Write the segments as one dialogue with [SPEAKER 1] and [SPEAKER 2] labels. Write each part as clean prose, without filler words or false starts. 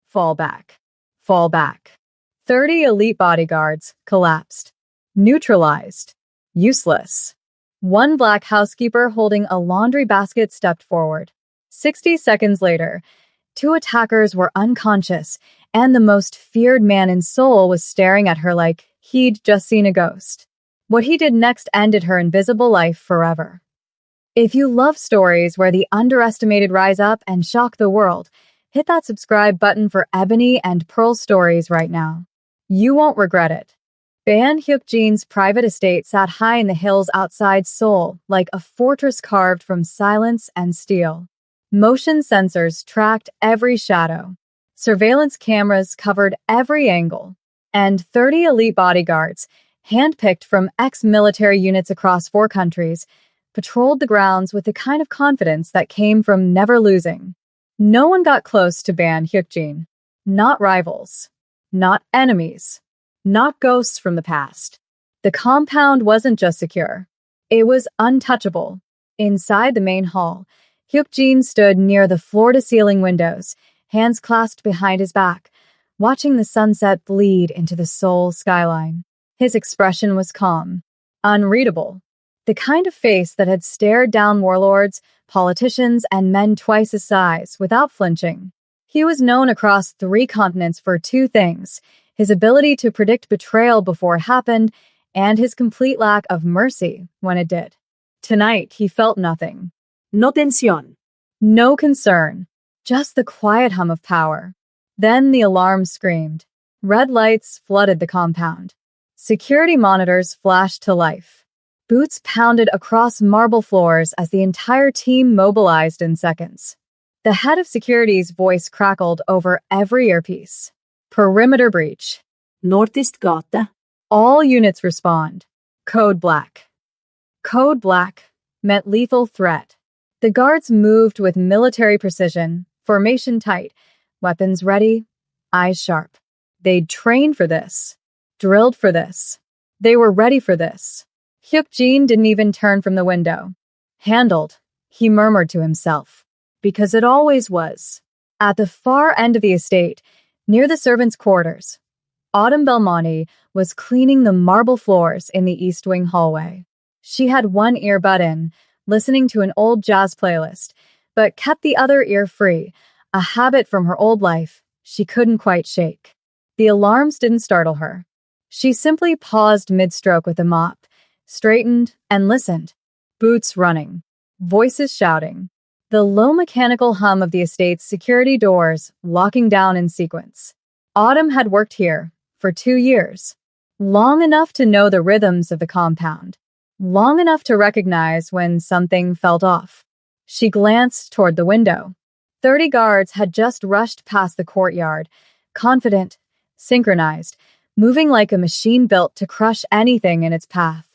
[SPEAKER 1] Fall back. Fall back. 30 elite bodyguards collapsed. Neutralized. Useless. One black housekeeper holding a laundry basket stepped forward. 60 seconds later, two attackers were unconscious, and the most feared man in Seoul was staring at her like he'd just seen a ghost. What he did next ended her invisible life forever. If you love stories where the underestimated rise up and shock the world, hit that subscribe button for Ebony and Pearl stories right now. You won't regret it. Ban Hyuk-jin's private estate sat high in the hills outside Seoul, like a fortress carved from silence and steel. Motion sensors tracked every shadow. Surveillance cameras covered every angle. And 30 elite bodyguards, handpicked from ex-military units across 4 countries, patrolled the grounds with the kind of confidence that came from never losing. No one got close to Ban Hyuk-jin. Not rivals. Not enemies. Not ghosts from the past. The compound wasn't just secure. It was untouchable. Inside the main hall, Hyuk-jin stood near the floor-to-ceiling windows, hands clasped behind his back, watching the sunset bleed into the Seoul skyline. His expression was calm, unreadable, the kind of face that had stared down warlords, politicians, and men twice his size without flinching. He was known across 3 continents for 2 things: his ability to predict betrayal before it happened, and his complete lack of mercy when it did. Tonight, he felt nothing.
[SPEAKER 2] No tensión.
[SPEAKER 1] No concern. Just the quiet hum of power. Then the alarm screamed. Red lights flooded the compound. Security monitors flashed to life. Boots pounded across marble floors as the entire team mobilized in seconds. The head of security's voice crackled over every earpiece. Perimeter breach.
[SPEAKER 2] Northeast gata.
[SPEAKER 1] All units respond. Code black. Code black meant lethal threat. The guards moved with military precision, formation tight, weapons ready, eyes sharp. They'd trained for this, drilled for this. They were ready for this. Hyuk-jin didn't even turn from the window. Handled, he murmured to himself. Because it always was. At the far end of the estate, near the servants' quarters, Autumn Belmonte was cleaning the marble floors in the East Wing hallway. She had one earbud in, listening to an old jazz playlist, but kept the other ear free, a habit from her old life she couldn't quite shake. The alarms didn't startle her. She simply paused mid-stroke with a mop, straightened, and listened. Boots running. Voices shouting. The low mechanical hum of the estate's security doors locking down in sequence. Autumn had worked here for 2 years. Long enough to know the rhythms of the compound. Long enough to recognize when something felt off. She glanced toward the window. 30 guards had just rushed past the courtyard, confident, synchronized, moving like a machine built to crush anything in its path.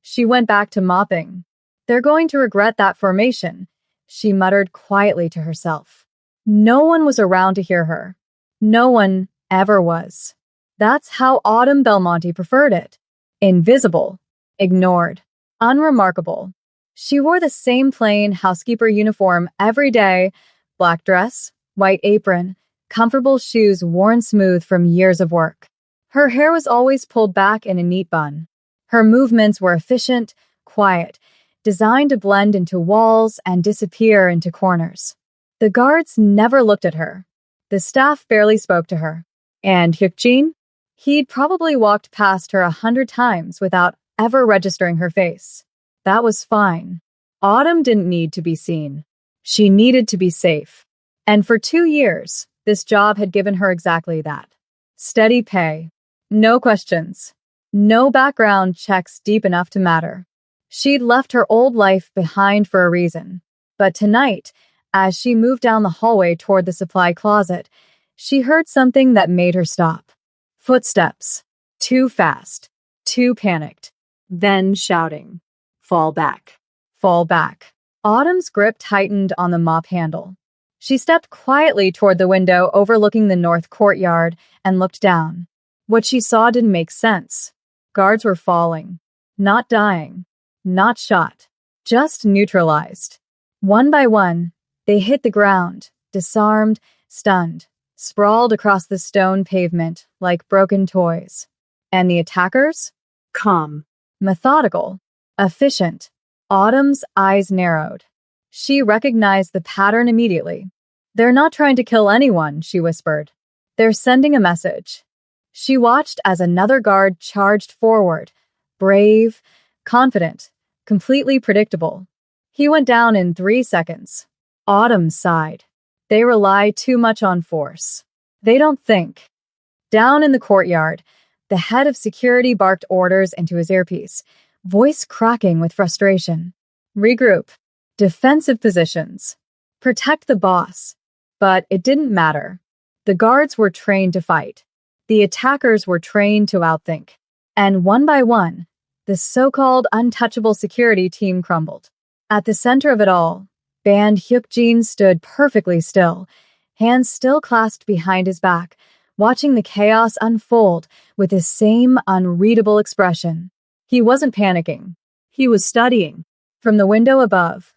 [SPEAKER 1] She went back to mopping. They're going to regret that formation, she muttered quietly to herself. No one was around to hear her. No one ever was. That's how Autumn Belmonte preferred it. Invisible, ignored, unremarkable. She wore the same plain housekeeper uniform every day, black dress, white apron, comfortable shoes worn smooth from years of work. Her hair was always pulled back in a neat bun. Her movements were efficient, quiet, designed to blend into walls and disappear into corners. The guards never looked at her. The staff barely spoke to her. And Hyuk-jin? He'd probably walked past her 100 times without ever registering her face. That was fine. Autumn didn't need to be seen. She needed to be safe. And for 2 years, this job had given her exactly that. Steady pay. No questions. No background checks deep enough to matter. She'd left her old life behind for a reason. But tonight, as she moved down the hallway toward the supply closet, she heard something that made her stop. Footsteps. Too fast. Too panicked. Then shouting. Fall back. Fall back. Autumn's grip tightened on the mop handle. She stepped quietly toward the window overlooking the north courtyard and looked down. What she saw didn't make sense. Guards were falling. Not dying. Not shot. Just neutralized. One by one, they hit the ground, disarmed, stunned, sprawled across the stone pavement like broken toys. And the attackers?
[SPEAKER 2] Calm.
[SPEAKER 1] Methodical. Efficient. Autumn's eyes narrowed. She recognized the pattern immediately. They're not trying to kill anyone, she whispered. They're sending a message. She watched as another guard charged forward, brave, confident, completely predictable. He went down in 3 seconds. Autumn sighed. They rely too much on force. They don't think. Down in the courtyard, the head of security barked orders into his earpiece, voice cracking with frustration. Regroup. Defensive positions. Protect the boss. But it didn't matter. The guards were trained to fight. The attackers were trained to outthink. And one by one, the so-called untouchable security team crumbled. At the center of it all, Ban Hyuk-jin stood perfectly still, hands still clasped behind his back, watching the chaos unfold with the same unreadable expression. He wasn't panicking. He was studying. From the window above,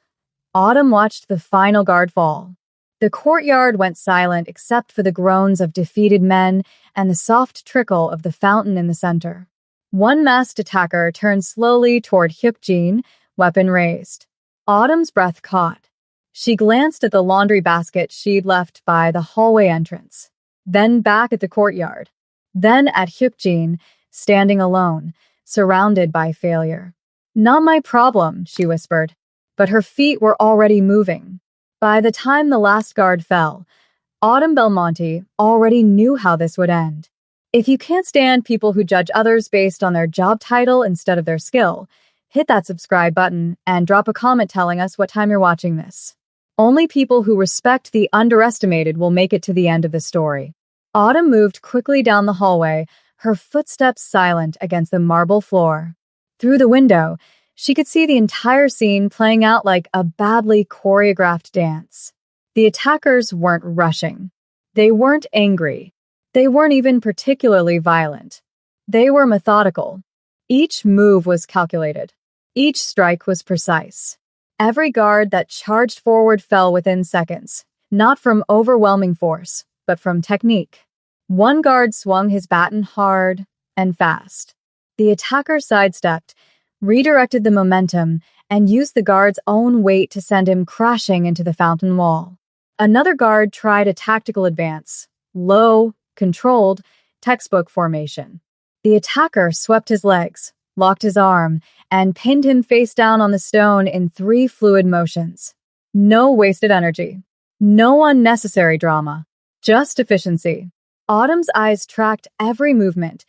[SPEAKER 1] Autumn watched the final guard fall. The courtyard went silent except for the groans of defeated men and the soft trickle of the fountain in the center. One masked attacker turned slowly toward Hyuk-jin, weapon raised. Autumn's breath caught. She glanced at the laundry basket she'd left by the hallway entrance, then back at the courtyard, then at Hyuk-jin, standing alone, surrounded by failure. Not my problem, she whispered, but her feet were already moving. By the time the last guard fell, Autumn Belmonte already knew how this would end. If you can't stand people who judge others based on their job title instead of their skill, hit that subscribe button and drop a comment telling us what time you're watching this. Only people who respect the underestimated will make it to the end of the story. Autumn moved quickly down the hallway, her footsteps silent against the marble floor. Through the window, she could see the entire scene playing out like a badly choreographed dance. The attackers weren't rushing. They weren't angry. They weren't even particularly violent. They were methodical. Each move was calculated. Each strike was precise. Every guard that charged forward fell within seconds, not from overwhelming force, but from technique. One guard swung his baton hard and fast. The attacker sidestepped, redirected the momentum, and used the guard's own weight to send him crashing into the fountain wall. Another guard tried a tactical advance, low, controlled, textbook formation. The attacker swept his legs, locked his arm, and pinned him face down on the stone in 3 fluid motions. No wasted energy. No unnecessary drama. Just efficiency. Autumn's eyes tracked every movement,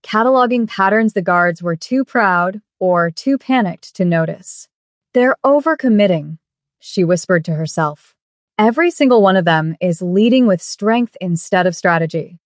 [SPEAKER 1] cataloging patterns the guards were too proud or too panicked to notice. They're overcommitting, she whispered to herself. Every single one of them is leading with strength instead of strategy.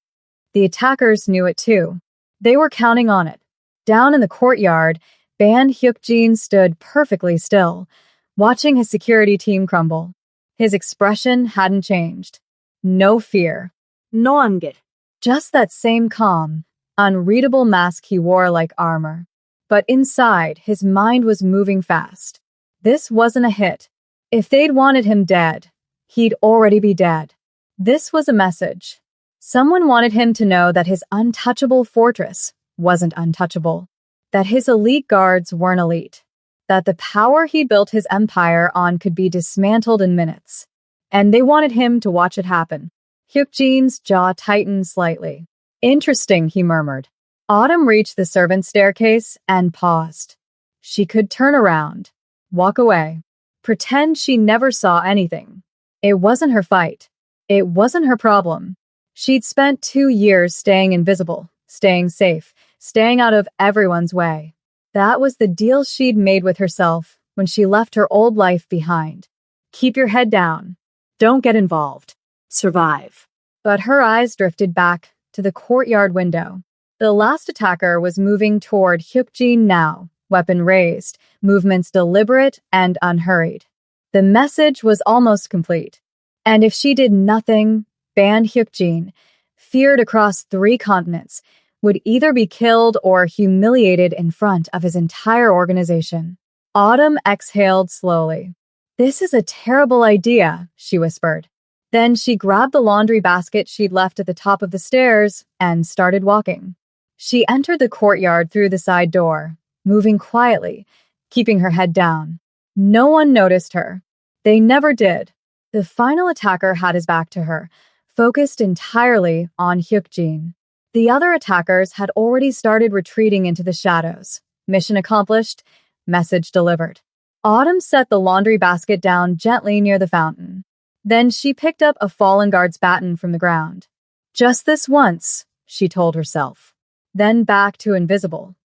[SPEAKER 1] The attackers knew it too. They were counting on it. Down in the courtyard, Ban Hyuk-jin stood perfectly still, watching his security team crumble. His expression hadn't changed. No fear.
[SPEAKER 2] No anger.
[SPEAKER 1] Just that same calm, unreadable mask he wore like armor. But inside, his mind was moving fast. This wasn't a hit. If they'd wanted him dead, he'd already be dead. This was a message. Someone wanted him to know that his untouchable fortress wasn't untouchable, that his elite guards weren't elite, that the power he built his empire on could be dismantled in minutes. And they wanted him to watch it happen. Hyuk-jin's jaw tightened slightly. Interesting, he murmured. Autumn reached the servants' staircase and paused. She could turn around, walk away, pretend she never saw anything. It wasn't her fight. It wasn't her problem. She'd spent 2 years staying invisible, staying safe, staying out of everyone's way. That was the deal she'd made with herself when she left her old life behind. Keep your head down. Don't get involved.
[SPEAKER 2] Survive.
[SPEAKER 1] But her eyes drifted back to the courtyard window. The last attacker was moving toward Hyuk-jin now, weapon raised, movements deliberate and unhurried. The message was almost complete. And if she did nothing, Ban Hyuk-jin, feared across 3 continents, would either be killed or humiliated in front of his entire organization. Autumn exhaled slowly. This is a terrible idea, she whispered. Then she grabbed the laundry basket she'd left at the top of the stairs and started walking. She entered the courtyard through the side door, moving quietly, keeping her head down. No one noticed her. They never did. The final attacker had his back to her, focused entirely on Hyukjin. The other attackers had already started retreating into the shadows. Mission accomplished, message delivered. Autumn set the laundry basket down gently near the fountain. Then she picked up a fallen guard's baton from the ground. Just this once, she told herself. Then back to invisible.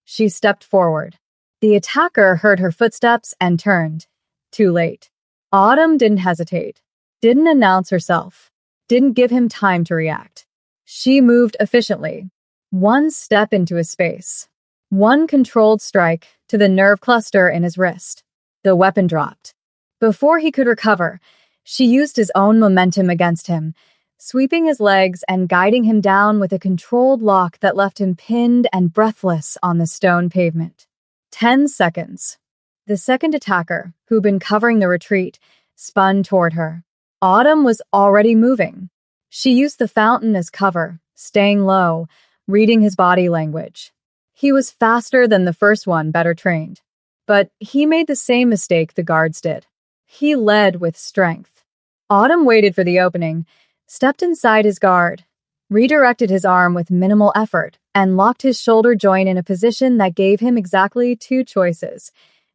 [SPEAKER 1] She stepped forward. The attacker heard her footsteps and turned. Too late. Autumn didn't hesitate, didn't announce herself, didn't give him time to react. She moved efficiently, one step into his space, one controlled strike to the nerve cluster in his wrist. The weapon dropped. Before he could recover, she used his own momentum against him, sweeping his legs and guiding him down with a controlled lock that left him pinned and breathless on the stone pavement. 10 seconds. The second attacker, who'd been covering the retreat, spun toward her. Autumn was already moving. She used the fountain as cover, staying low, reading his body language. He was faster than the first one, better trained. But he made the same mistake the guards did. He led with strength. Autumn waited for the opening, stepped inside his guard, redirected his arm with minimal effort, and locked his shoulder joint in a position that gave him exactly two choices: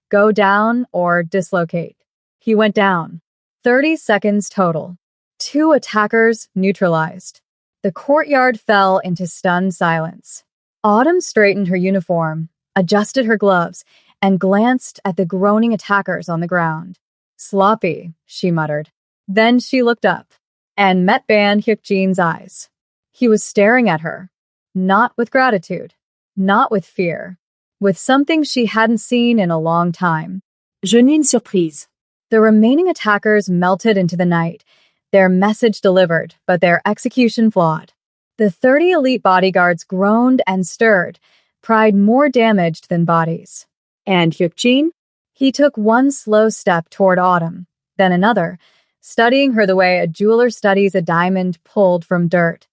[SPEAKER 1] go down or dislocate. He went down. 30 seconds total. 2 attackers neutralized. The courtyard fell into stunned silence. Autumn straightened her uniform, adjusted her gloves, and glanced at the groaning attackers on the ground. Sloppy, she muttered. Then she looked up and met Ban Hyukjin's eyes. He was staring at her, not with gratitude, not with fear, with something she hadn't seen in a long time.
[SPEAKER 2] Je n'ai une surprise.
[SPEAKER 1] The remaining attackers melted into the night, their message delivered, but their execution flawed. The 30 elite bodyguards groaned and stirred, pride more damaged than bodies.
[SPEAKER 2] And Hyukjin?
[SPEAKER 1] He took one slow step toward Autumn, then another, studying her the way a jeweler studies a diamond pulled from dirt.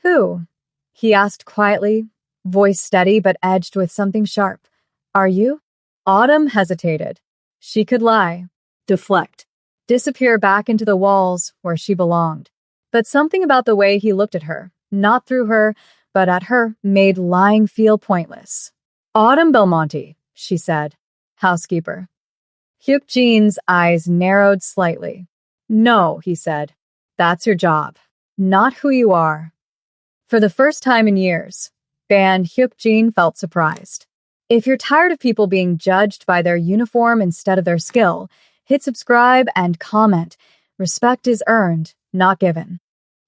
[SPEAKER 1] Who? He asked quietly, voice steady but edged with something sharp. Are you? Autumn hesitated. She could lie.
[SPEAKER 2] Deflect.
[SPEAKER 1] Disappear back into the walls where she belonged. But something about the way he looked at her, not through her, but at her, made lying feel pointless. Autumn Belmonte, she said. Housekeeper. Hyukjin's eyes narrowed slightly. No, he said. That's your job, not who you are. For the first time in years, Ban Hyukjin felt surprised. If you're tired of people being judged by their uniform instead of their skill, hit subscribe and comment. Respect is earned, not given.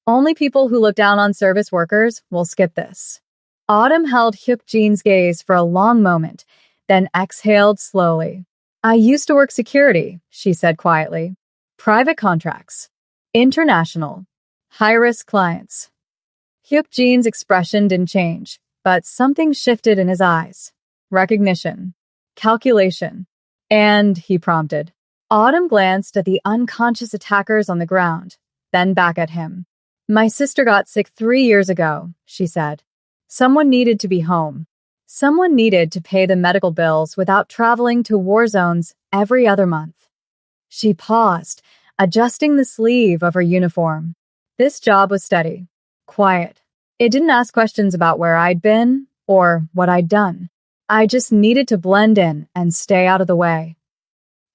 [SPEAKER 1] Only people who look down on service workers will skip this. Autumn held Hyukjin's gaze for a long moment, then exhaled slowly. I used to work security, she said quietly. Private contracts. International. High-risk clients. Hyukjin's expression didn't change, but something shifted in his eyes. Recognition. Calculation. And, he prompted. Autumn glanced at the unconscious attackers on the ground, then back at him. My sister got sick 3 years ago, she said. Someone needed to be home. Someone needed to pay the medical bills without traveling to war zones every other month. She paused, adjusting the sleeve of her uniform. This job was steady, quiet. It didn't ask questions about where I'd been or what I'd done. I just needed to blend in and stay out of the way.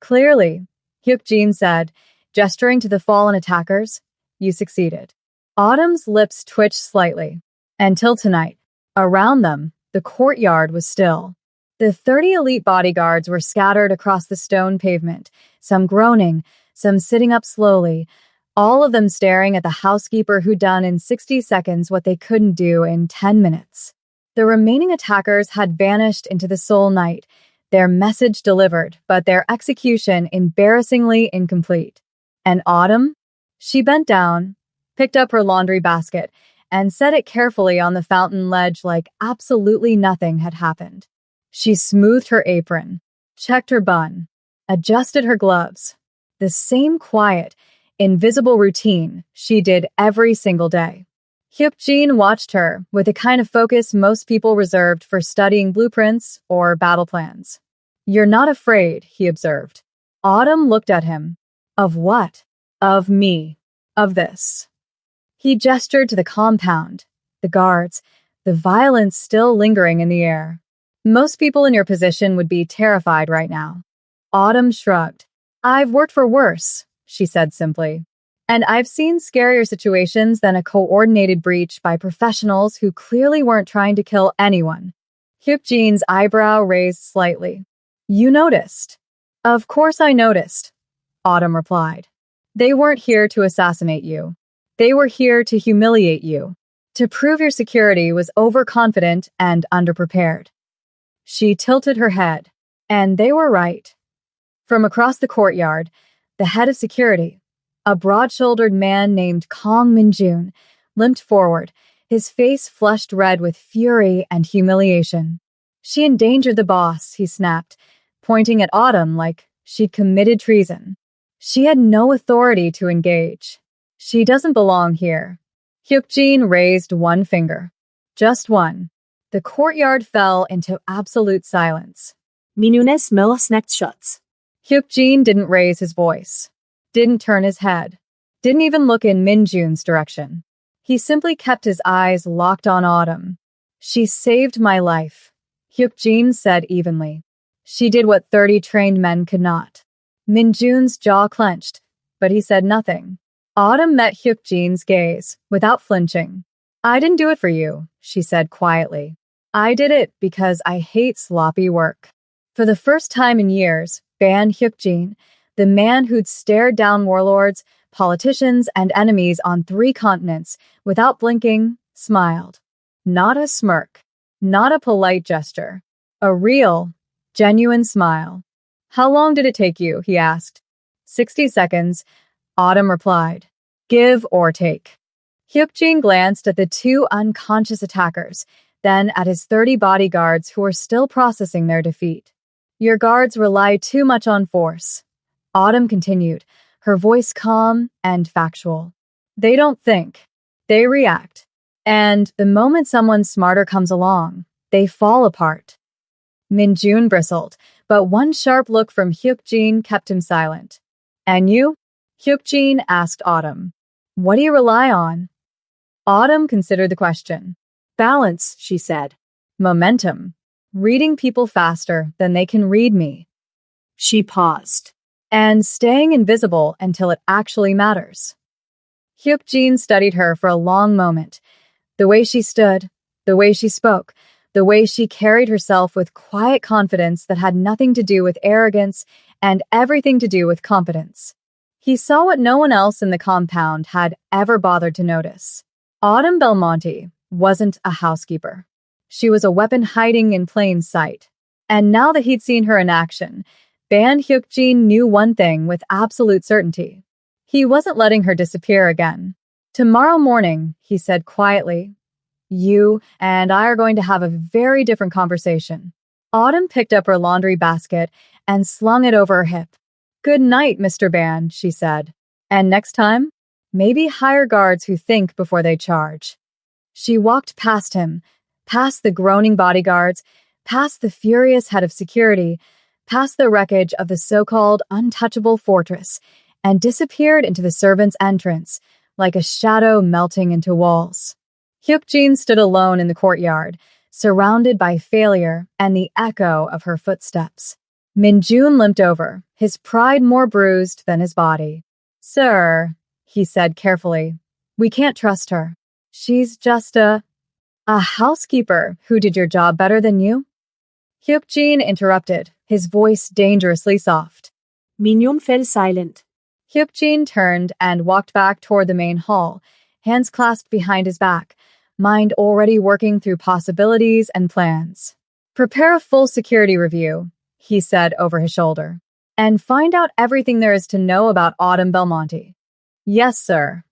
[SPEAKER 1] Clearly, Hyukjin said, gesturing to the fallen attackers, you succeeded. Autumn's lips twitched slightly. Until tonight, around them, the courtyard was still. The 30 elite bodyguards were scattered across the stone pavement, some groaning, some sitting up slowly, all of them staring at the housekeeper who'd done in 60 seconds what they couldn't do in 10 minutes. The remaining attackers had vanished into the soul night, their message delivered, but their execution embarrassingly incomplete. And Autumn? She bent down, picked up her laundry basket, and set it carefully on the fountain ledge like absolutely nothing had happened. She smoothed her apron, checked her bun, adjusted her gloves. The same quiet, invisible routine she did every single day. Hyuk-jin watched her with a kind of focus most people reserved for studying blueprints or battle plans. "You're not afraid," he observed. Autumn looked at him. "Of what?" "Of me. Of this." He gestured to the compound, the guards, the violence still lingering in the air. "Most people in your position would be terrified right now." Autumn shrugged. "I've worked for worse," she said simply. "And I've seen scarier situations than a coordinated breach by professionals who clearly weren't trying to kill anyone." Hyuk-jin's eyebrow raised slightly. "You noticed?" "Of course I noticed," Autumn replied. "They weren't here to assassinate you. They were here to humiliate you, to prove your security was overconfident and underprepared." She tilted her head, and they were right. From across the courtyard, the head of security, a broad-shouldered man named Kong Min-jun, limped forward, his face flushed red with fury and humiliation. "She endangered the boss," he snapped, pointing at Autumn like she'd committed treason. "She had no authority to engage. She doesn't belong here." Hyuk-jin raised one finger. Just one. The courtyard fell into absolute silence.
[SPEAKER 2] Minunes melasnekt shots.
[SPEAKER 1] Hyuk-jin didn't raise his voice, didn't turn his head, didn't even look in Min-jun's direction. He simply kept his eyes locked on Autumn. "She saved my life," Hyuk-jin said evenly. "She did what 30 trained men could not." Min-jun's jaw clenched, but he said nothing. Autumn met Hyuk-jin's gaze, without flinching. "I didn't do it for you," she said quietly. "I did it because I hate sloppy work." For the first time in years, Ban Hyuk-jin, the man who'd stared down warlords, politicians, and enemies on 3 continents without blinking, smiled. Not a smirk, not a polite gesture, a real, genuine smile. "How long did it take you?" he asked. 60 seconds, Autumn replied. "Give or take." Hyuk-jin glanced at the 2 unconscious attackers, then at his 30 bodyguards who were still processing their defeat. "Your guards rely too much on force," Autumn continued, her voice calm and factual. "They don't think. They react. And the moment someone smarter comes along, they fall apart." Min-jun bristled, but one sharp look from Hyuk-jin kept him silent. "And you?" Hyuk-jin asked Autumn. "What do you rely on?" Autumn considered the question. "Balance," she said. "Momentum. Reading people faster than they can read me."
[SPEAKER 2] She paused.
[SPEAKER 1] "And staying invisible until it actually matters." Hyuk-jin studied her for a long moment. The way she stood, the way she spoke, the way she carried herself with quiet confidence that had nothing to do with arrogance and everything to do with competence. He saw what no one else in the compound had ever bothered to notice. Autumn Belmonte wasn't a housekeeper. She was a weapon hiding in plain sight. And now that he'd seen her in action, Ban Hyuk-jin knew one thing with absolute certainty. He wasn't letting her disappear again. "Tomorrow morning," he said quietly, "you and I are going to have a very different conversation." Autumn picked up her laundry basket and slung it over her hip. "Good night, Mr. Ban," she said. "And next time, maybe hire guards who think before they charge." She walked past him, past the groaning bodyguards, past the furious head of security, past the wreckage of the so-called untouchable fortress, and disappeared into the servants' entrance, like a shadow melting into walls. Hyuk-jin stood alone in the courtyard, surrounded by failure and the echo of her footsteps. Min-jun limped over, his pride more bruised than his body. "Sir," he said carefully, "we can't trust her. She's just a housekeeper who did your job better than you." Hyuk-jin interrupted, his voice dangerously soft.
[SPEAKER 2] Min-jun fell silent.
[SPEAKER 1] Hyuk-jin turned and walked back toward the main hall, hands clasped behind his back, mind already working through possibilities and plans. "Prepare a full security review," he said over his shoulder, "and find out everything there is to know about Autumn Belmonte." "Yes, sir."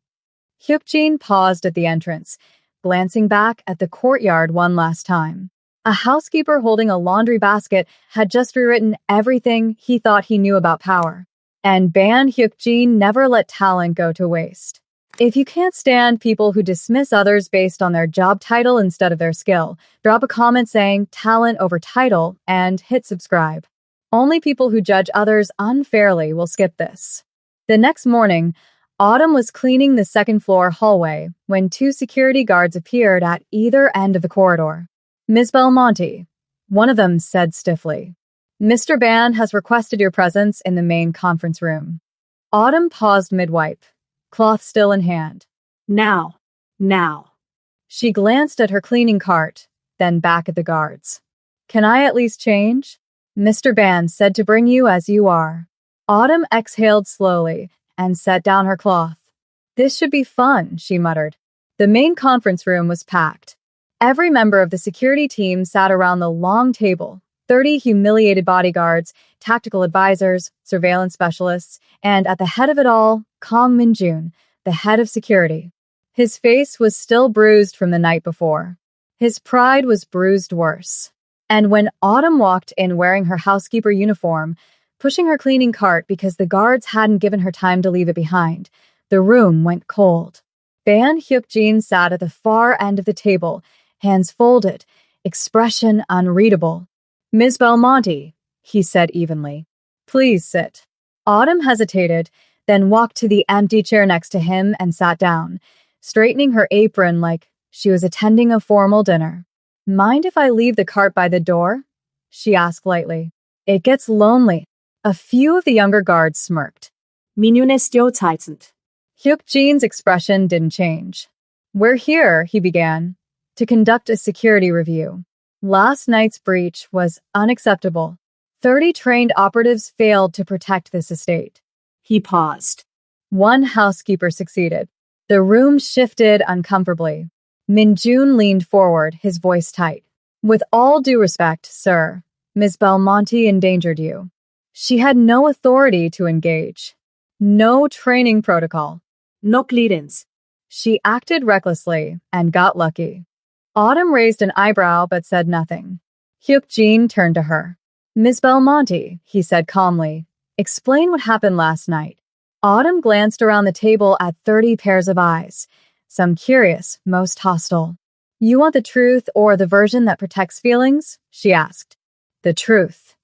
[SPEAKER 1] Hyuk-jin paused at the entrance, glancing back at the courtyard one last time. A housekeeper holding a laundry basket had just rewritten everything he thought he knew about power. And Ban Hyuk-jin never let talent go to waste. If you can't stand people who dismiss others based on their job title instead of their skill, drop a comment saying talent over title and hit subscribe. Only people who judge others unfairly will skip this. The next morning, Autumn was cleaning the second-floor hallway when two security guards appeared at either end of the corridor. Ms. Belmonte, one of them said stiffly. Mr. Ban has requested your presence in the main conference room. Autumn paused mid-wipe, cloth still in hand.
[SPEAKER 2] Now.
[SPEAKER 1] She glanced at her cleaning cart, then back at the guards. Can I at least change? Mr. Ban said to bring you as you are. Autumn exhaled slowly and set down her cloth. This should be fun, she muttered. The main conference room was packed. Every member of the security team sat around the long table, 30 humiliated bodyguards, tactical advisors, surveillance specialists, and at the head of it all, Kang Min-jun, the head of security. His face was still bruised from the night before. His pride was bruised worse. And when Autumn walked in wearing her housekeeper uniform, pushing her cleaning cart because the guards hadn't given her time to leave it behind, the room went cold. Ban Hyuk-jin sat at the far end of the table, hands folded, expression unreadable. Ms. Belmonte, he said evenly. Please sit. Autumn hesitated, then walked to the empty chair next to him and sat down, straightening her apron like she was attending a formal dinner. Mind if I leave the cart by the door? She asked lightly. It gets lonely. A few of the younger guards smirked.
[SPEAKER 2] 민윤의 stereotyped.
[SPEAKER 1] Hyuk-jin's expression didn't change. We're here, he began, to conduct a security review. Last night's breach was unacceptable. 30 trained operatives failed to protect this estate.
[SPEAKER 2] He paused.
[SPEAKER 1] One housekeeper succeeded. The room shifted uncomfortably. Min-jun leaned forward, his voice tight. With all due respect, sir, Ms. Belmonte endangered you. She had no authority to engage. No training protocol.
[SPEAKER 2] No clearance.
[SPEAKER 1] She acted recklessly and got lucky. Autumn raised an eyebrow but said nothing. Hyuk-jin turned to her. Ms. Belmonte, he said calmly, explain what happened last night. Autumn glanced around the table at 30 pairs of eyes, some curious, most hostile. You want the truth or the version that protects feelings? She asked. The truth.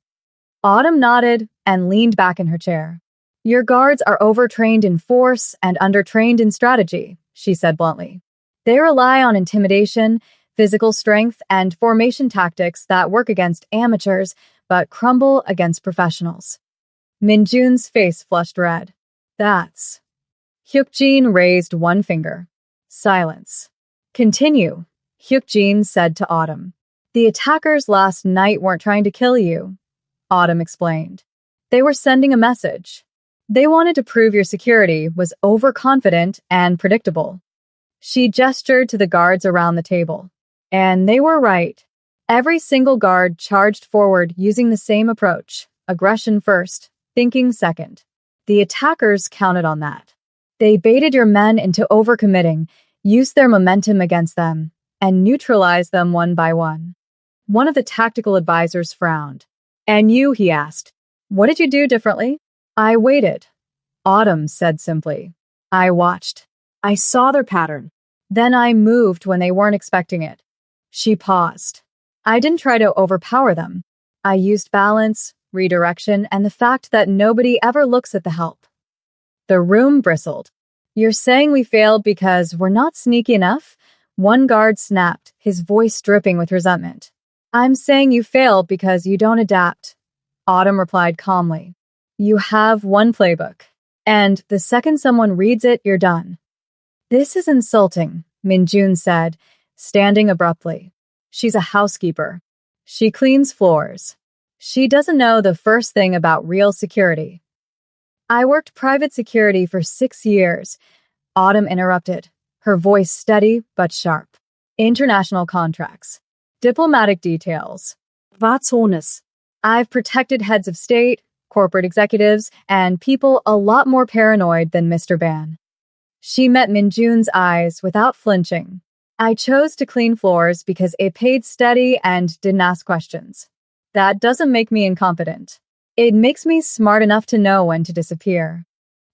[SPEAKER 1] Autumn nodded and leaned back in her chair. Your guards are overtrained in force and undertrained in strategy, she said bluntly. They rely on intimidation, physical strength, and formation tactics that work against amateurs but crumble against professionals. Min-jun's face flushed red. That's... Hyuk-jin raised one finger. Silence. Continue, Hyuk-jin said to Autumn. The attackers last night weren't trying to kill you, Autumn explained. They were sending a message. They wanted to prove your security was overconfident and predictable. She gestured to the guards around the table. And they were right. Every single guard charged forward using the same approach, aggression first, thinking second. The attackers counted on that. They baited your men into overcommitting, used their momentum against them, and neutralized them one by one. One of the tactical advisors frowned. And you, he asked, what did you do differently? I waited. Autumn said simply. I watched. I saw their pattern. Then I moved when they weren't expecting it. She paused. I didn't try to overpower them. I used balance, redirection, and the fact that nobody ever looks at the help. The room bristled. You're saying we failed because we're not sneaky enough? One guard snapped, his voice dripping with resentment. I'm saying you failed because you don't adapt. Autumn replied calmly. You have one playbook, and the second someone reads it, you're done. This is insulting, Min-jun said, standing abruptly. She's a housekeeper. She cleans floors. She doesn't know the first thing about real security. I worked private security for 6 years, Autumn interrupted, her voice steady but sharp. International contracts. Diplomatic details.
[SPEAKER 2] Vatsonis.
[SPEAKER 1] I've protected heads of state, corporate executives, and people a lot more paranoid than Mr. Ban. She met Min-jun's eyes without flinching. I chose to clean floors because it paid steady and didn't ask questions. That doesn't make me incompetent. It makes me smart enough to know when to disappear.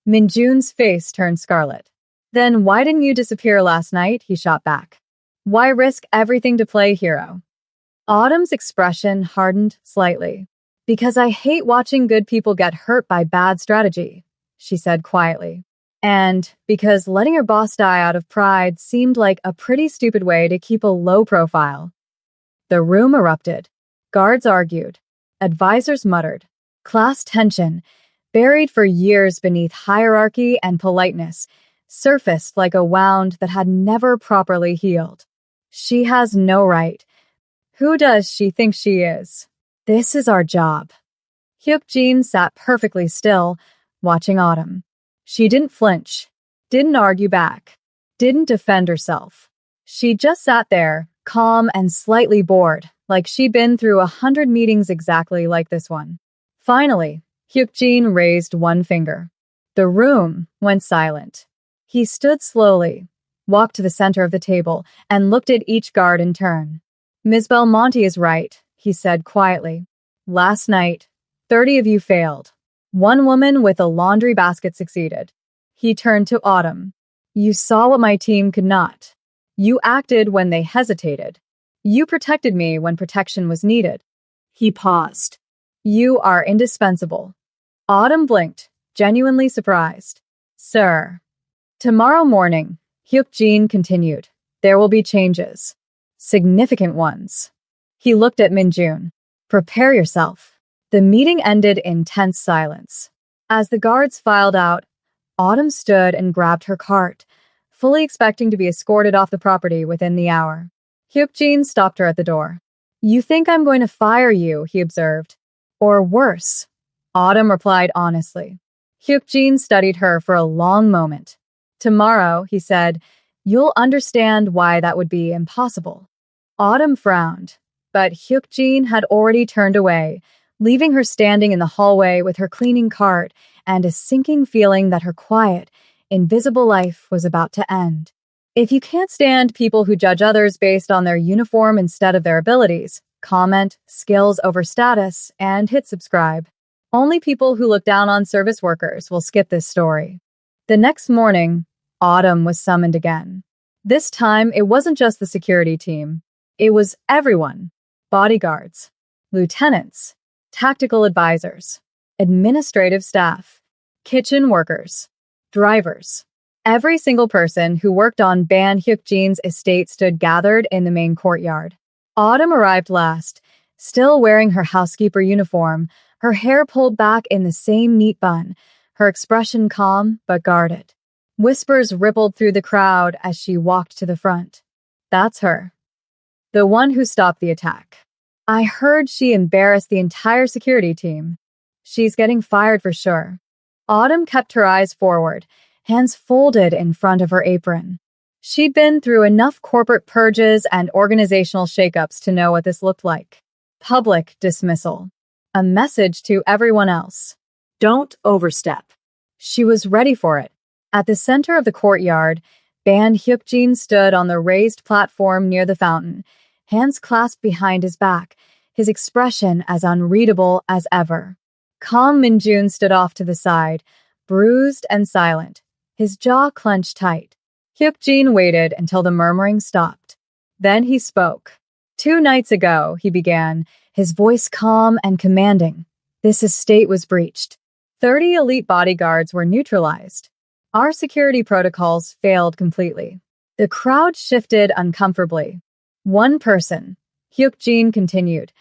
[SPEAKER 1] Minjun's face turned scarlet. Then why didn't you disappear last night? He shot back. Why risk everything to play hero? Autumn's expression hardened slightly. Because I hate watching good people get hurt by bad strategy, she said quietly. And because letting her boss die out of pride seemed like a pretty stupid way to keep a low profile. The room erupted. Guards argued. Advisors muttered. Class tension, buried for years beneath hierarchy and politeness, surfaced like a wound that had never properly healed. She has no right. Who does she think she is? This is our job. Hyuk-jin sat perfectly still, watching Autumn. She didn't flinch, didn't argue back, didn't defend herself. She just sat there, calm and slightly bored, like she'd been through 100 meetings exactly like this one. Finally, Hyuk-jin raised one finger. The room went silent. He stood slowly, walked to the center of the table, and looked at each guard in turn. Ms. Belmonte is right, he said quietly. Last night, 30 of you failed. One woman with a laundry basket succeeded. He turned to Autumn. You saw what my team could not. You acted when they hesitated. You protected me when protection was needed.
[SPEAKER 2] He paused.
[SPEAKER 1] You are indispensable. Autumn blinked, genuinely surprised. Sir. Tomorrow morning, Hyuk-jin continued, there will be changes. Significant ones. He looked at Minjun. Prepare yourself. The meeting ended in tense silence. As the guards filed out, Autumn stood and grabbed her cart, fully expecting to be escorted off the property within the hour. Hyuk-jin stopped her at the door. You think I'm going to fire you, he observed. Or worse. Autumn replied honestly. Hyuk-jin studied her for a long moment. Tomorrow, he said, you'll understand why that would be impossible. Autumn frowned, but Hyuk-jin had already turned away, leaving her standing in the hallway with her cleaning cart and a sinking feeling that her quiet, invisible life was about to end. If you can't stand people who judge others based on their uniform instead of their abilities, comment, skills over status, and hit subscribe. Only people who look down on service workers will skip this story. The next morning, Autumn was summoned again. This time, it wasn't just the security team. It was everyone. Bodyguards, lieutenants, tactical advisors, administrative staff, kitchen workers, drivers. Every single person who worked on Ban Hyuk-jin's estate stood gathered in the main courtyard. Autumn arrived last, still wearing her housekeeper uniform, her hair pulled back in the same neat bun, her expression calm but guarded. Whispers rippled through the crowd as she walked to the front. That's her. The one who stopped the attack. I heard she embarrassed the entire security team. She's getting fired for sure. Autumn kept her eyes forward, hands folded in front of her apron. She'd been through enough corporate purges and organizational shakeups to know what this looked like. Public dismissal. A message to everyone else.
[SPEAKER 2] Don't overstep.
[SPEAKER 1] She was ready for it. At the center of the courtyard, Ban Hyuk-jin stood on the raised platform near the fountain, hands clasped behind his back, his expression as unreadable as ever. Calm Minjun stood off to the side, bruised and silent, his jaw clenched tight. Hyuk-jin waited until the murmuring stopped. Then he spoke. 2 nights ago, he began, his voice calm and commanding. This estate was breached. 30 elite bodyguards were neutralized. Our security protocols failed completely. The crowd shifted uncomfortably. One person, Hyuk-jin continued,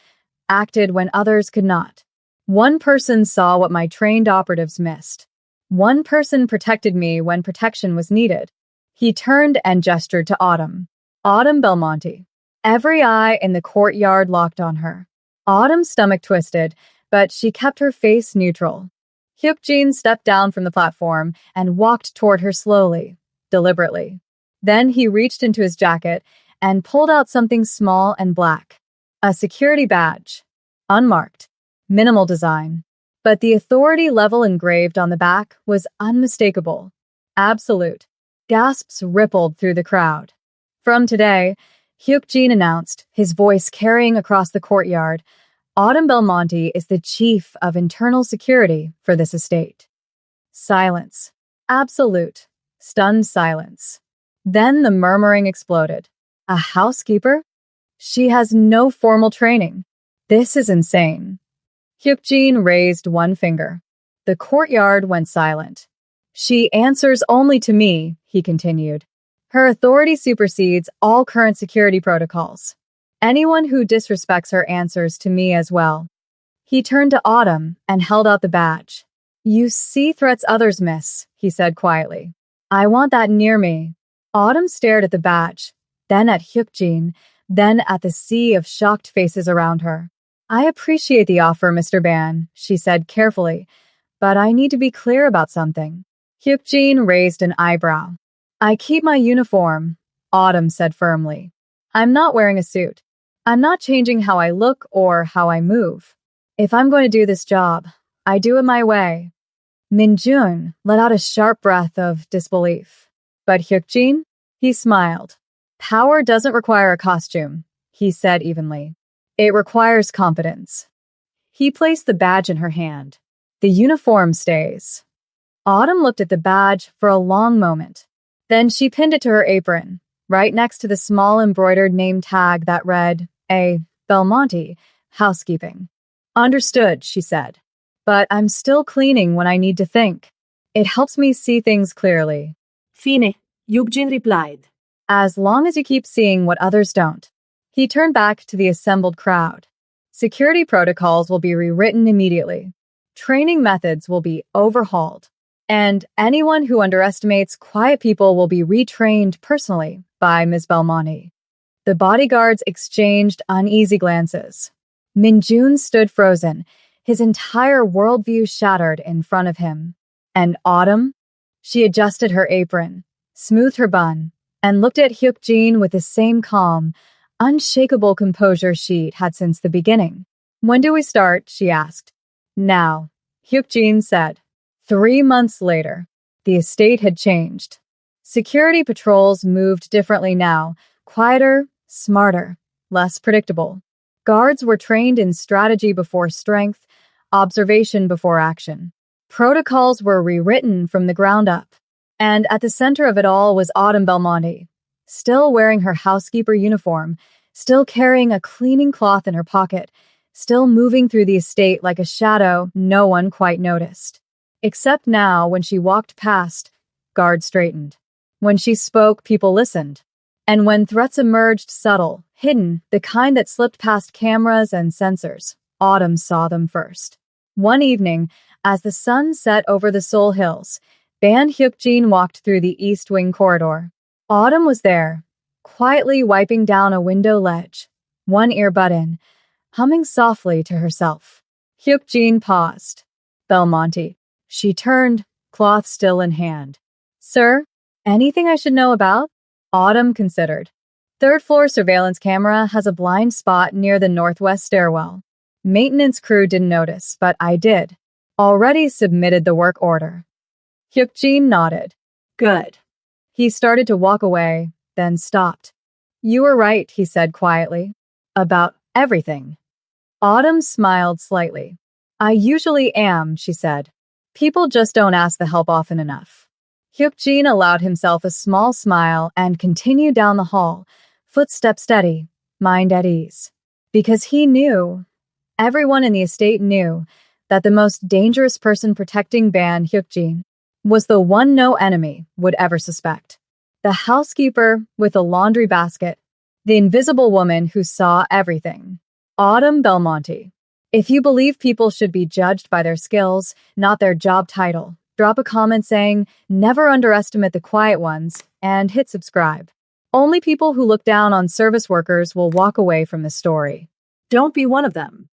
[SPEAKER 1] acted when others could not. One person saw what my trained operatives missed. One person protected me when protection was needed. He turned and gestured to Autumn. Autumn Belmonte. Every eye in the courtyard locked on her. Autumn's stomach twisted, but she kept her face neutral. Hyuk-jin stepped down from the platform and walked toward her slowly, deliberately. Then he reached into his jacket and pulled out something small and black. A security badge. Unmarked. Minimal design. But the authority level engraved on the back was unmistakable. Absolute. Gasps rippled through the crowd. From today, Hyuk-jin announced, his voice carrying across the courtyard, Autumn Belmonte is the chief of internal security for this estate. Silence. Absolute, stunned silence. Then the murmuring exploded. A housekeeper? She has no formal training. This is insane. Hyukjin raised one finger. The courtyard went silent. She answers only to me, he continued. Her authority supersedes all current security protocols. Anyone who disrespects her answers to me as well. He turned to Autumn and held out the badge. You see threats others miss, he said quietly. I want that near me. Autumn stared at the badge, then at Hyukjin, then at the sea of shocked faces around her. I appreciate the offer, Mr. Ban, she said carefully, but I need to be clear about something. Hyukjin raised an eyebrow. I keep my uniform, Autumn said firmly. I'm not wearing a suit. I'm not changing how I look or how I move. If I'm going to do this job, I do it my way. Minjun let out a sharp breath of disbelief. But Hyukjin? He smiled. Power doesn't require a costume, he said evenly. It requires confidence. He placed the badge in her hand. The uniform stays. Autumn looked at the badge for a long moment. Then she pinned it to her apron, right next to the small embroidered name tag that read, A. Belmonte, Housekeeping. Understood, she said. But I'm still cleaning when I need to think. It helps me see things clearly.
[SPEAKER 2] Fine, Hyukjin replied.
[SPEAKER 1] As long as you keep seeing what others don't. He turned back to the assembled crowd. Security protocols will be rewritten immediately. Training methods will be overhauled. And anyone who underestimates quiet people will be retrained personally by Ms. Belmonte. The bodyguards exchanged uneasy glances. Minjun stood frozen, his entire worldview shattered in front of him. And Autumn? She adjusted her apron, smoothed her bun, and looked at Hyukjin with the same calm, unshakable composure she'd had since the beginning. When do we start? She asked. Now, Hyukjin said. 3 months later, the estate had changed. Security patrols moved differently now, quieter, smarter, less predictable. Guards were trained in strategy before strength, observation before action. Protocols were rewritten from the ground up. And at the center of it all was Autumn Belmonte, still wearing her housekeeper uniform, still carrying a cleaning cloth in her pocket, still moving through the estate like a shadow no one quite noticed. Except now, when she walked past, guards straightened. When she spoke, people listened. And when threats emerged subtle, hidden, the kind that slipped past cameras and sensors, Autumn saw them first. One evening, as the sun set over the Seoul Hills, Ban Hyukjin walked through the East Wing corridor. Autumn was there, quietly wiping down a window ledge, one earbud in, humming softly to herself. Hyukjin paused. Belmonte. She turned, cloth still in hand. Sir, anything I should know about? Autumn considered. Third-floor surveillance camera has a blind spot near the northwest stairwell. Maintenance crew didn't notice, but I did. Already submitted the work order. Hyukjin nodded. Good. He started to walk away, then stopped. You were right, he said quietly. About everything. Autumn smiled slightly. I usually am, she said. People just don't ask the help often enough. Hyukjin allowed himself a small smile and continued down the hall, footsteps steady, mind at ease. Because he knew, everyone in the estate knew, that the most dangerous person protecting Ban Hyukjin was the one no enemy would ever suspect. The housekeeper with a laundry basket, the invisible woman who saw everything. Autumn Belmonte. If you believe people should be judged by their skills, not their job title, drop a comment saying, never underestimate the quiet ones, and hit subscribe. Only people who look down on service workers will walk away from this story.
[SPEAKER 2] Don't be one of them.